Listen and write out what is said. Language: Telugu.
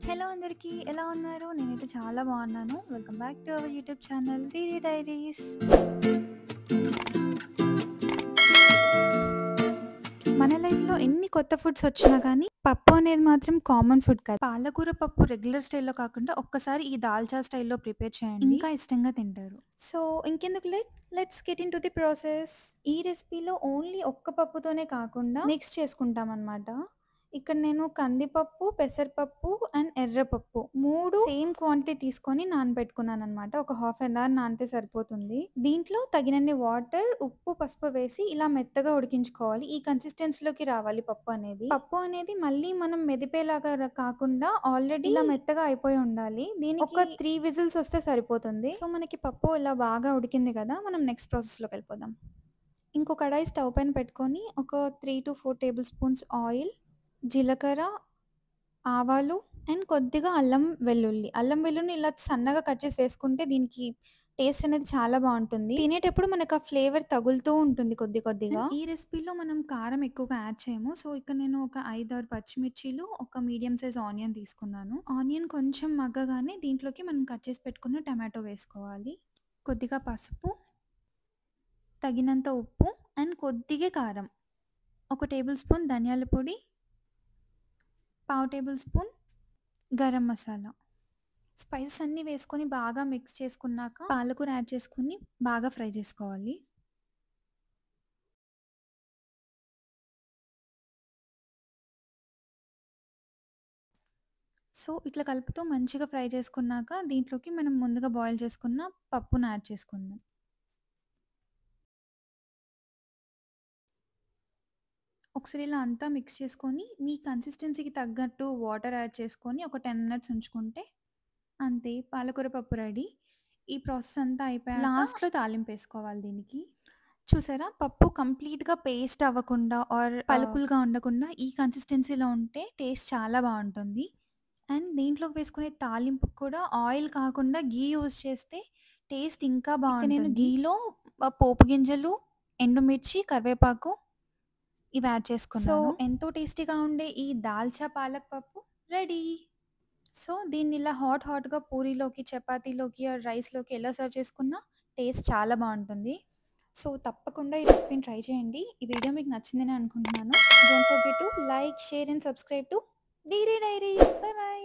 హలో అందరికీ ఎలా ఉన్నారు? నేనైతే చాలా బాగున్నాను. Welcome back to our YouTube channel DD diaries. మన లైఫ్‌లో ఎన్ని కొత్త ఫుడ్స్ వచ్చినా గానీ, పప్పు అనేది మాత్రం కామన్ ఫుడ్ కాదు. పాలకూర పప్పు రెగ్యులర్ స్టైల్‌లో కాకుండా ఒక్కసారి ఈ దాల్చా స్టైల్‌లో ప్రిపేర్ చేయండి. ఇంకా ఇష్టంగా తింటారు. సో ఇంకెందుకు let's get into the process. ఈ రెసిపీలో ఓన్లీ ఒక్క పప్పుతోనే కాకుండా మిక్స్ చేసుకుంటామన్నమాట. ఇక్కడ నేను కందిపప్పు, పెసరపప్పు అండ్ ఎర్రపప్పు 3 సేమ్ క్వాంటిటీ తీసుకొని నానబెట్టుకున్నాననమాట. ఒక హాఫ్ అన్ అవర్ నానితే సరిపోతుంది. దీంట్లో తగినన్ని వాటర్, ఉప్పు, పసుపు వేసి ఇలా మెత్తగా ఉడికించుకోవాలి. ఈ కన్సిస్టెన్సీలోకి రావాలి పప్పు అనేది. పప్పు అనేది మళ్ళీ మనం మెదిపేలాగా కాకుండా ఆల్రెడీ ఇలా మెత్తగా అయిపోయి ఉండాలి. దీనికి ఒక 3 విజిల్స్ వస్తే సరిపోతుంది. సో మనకి పప్పు ఇలా బాగా ఉడికింది కదా, మనం నెక్స్ట్ ప్రాసెస్‌లోకి వెళ్ళిపోదాం. ఇంకో కడాయి స్టవ్ పైన పెట్టుకొని ఒక 3-4 టేబుల్ స్పూన్స్ ఆయిల్, జీలకర్ర, ఆవాలు అండ్ కొద్దిగా అల్లం వెల్లుల్లి. అల్లం వెల్లుల్లిని ఇలా సన్నగా కట్ చేసి వేసుకుంటే దీనికి టేస్ట్ అనేది చాలా బావుంటుంది. తినేటప్పుడు మనకు ఆ ఫ్లేవర్ తగులుతూ ఉంటుంది కొద్ది కొద్దిగా. ఈ రెసిపీలో మనం కారం ఎక్కువగా యాడ్ చేయము. సో ఇక్కడ నేను ఒక 5, 6 పచ్చిమిర్చీలు, ఒక మీడియం సైజ్ ఆనియన్ తీసుకున్నాను. ఆనియన్ కొంచెం మగ్గగానే దీంట్లోకి మనం కట్ చేసి పెట్టుకున్న టమాటో వేసుకోవాలి. కొద్దిగా పసుపు, తగినంత ఉప్పు అండ్ కొద్దిగా కారం. ఒక టేబుల్ స్పూన్ ధనియాల పొడి, పావు table spoon garam masala. Spices అన్నీ వేసుకొని బాగా మిక్స్ చేసుకున్నాక పాలకూర యాడ్ చేసుకొని బాగా ఫ్రై చేసుకోవాలి. సో ఇట్లా కలుపుతూ మంచిగా ఫ్రై చేసుకున్నాక దీంట్లోకి మనం ముందుగా బాయిల్ చేసుకున్న పప్పును యాడ్ చేసుకుందాం. ఒకసారి ఇలా అంతా మిక్స్ చేసుకొని మీ కన్సిస్టెన్సీకి తగ్గట్టు వాటర్ యాడ్ చేసుకొని ఒక 10 మినిట్స్ ఉంచుకుంటే అంతే, పాలకూర పప్పు రెడీ. ఈ ప్రాసెస్ అంతా అయిపోయాక లాస్ట్‌లో తాలింపు వేసుకోవాలి దీనికి. చూసారా, పప్పు కంప్లీట్‌గా పేస్ట్ అవ్వకుండా ఆర్ పలుకులుగా ఉండకుండా ఈ కన్సిస్టెన్సీలో ఉంటే టేస్ట్ చాలా బావుంటుంది. అండ్ దీంట్లోకి వేసుకునే తాలింపుకి కూడా ఆయిల్ కాకుండా ఘీ యూజ్ చేస్తే టేస్ట్ ఇంకా బావుంటుంది. నేను ఘీలో పోపు గింజలు, ఎండుమిర్చి, కరివేపాకు ఇవి యాడ్ చేసుకున్నాను. సో ఎంతో టేస్టీగా ఉండే ఈ దాల్చా పాలక్ పప్పు రెడీ. సో దీన్ని ఇలా హాట్‌గా పూరీలోకి, చపాతీలోకి ఆర్ రైస్‌లోకి ఎలా సర్వ్ చేసుకున్నా టేస్ట్ చాలా బావుంటుంది. సో తప్పకుండా ఈ రెసిపీని ట్రై చేయండి. ఈ వీడియో మీకు నచ్చిందని అనుకుంటున్నాను. Don't forget to like, share and subscribe to DD diaries. By by.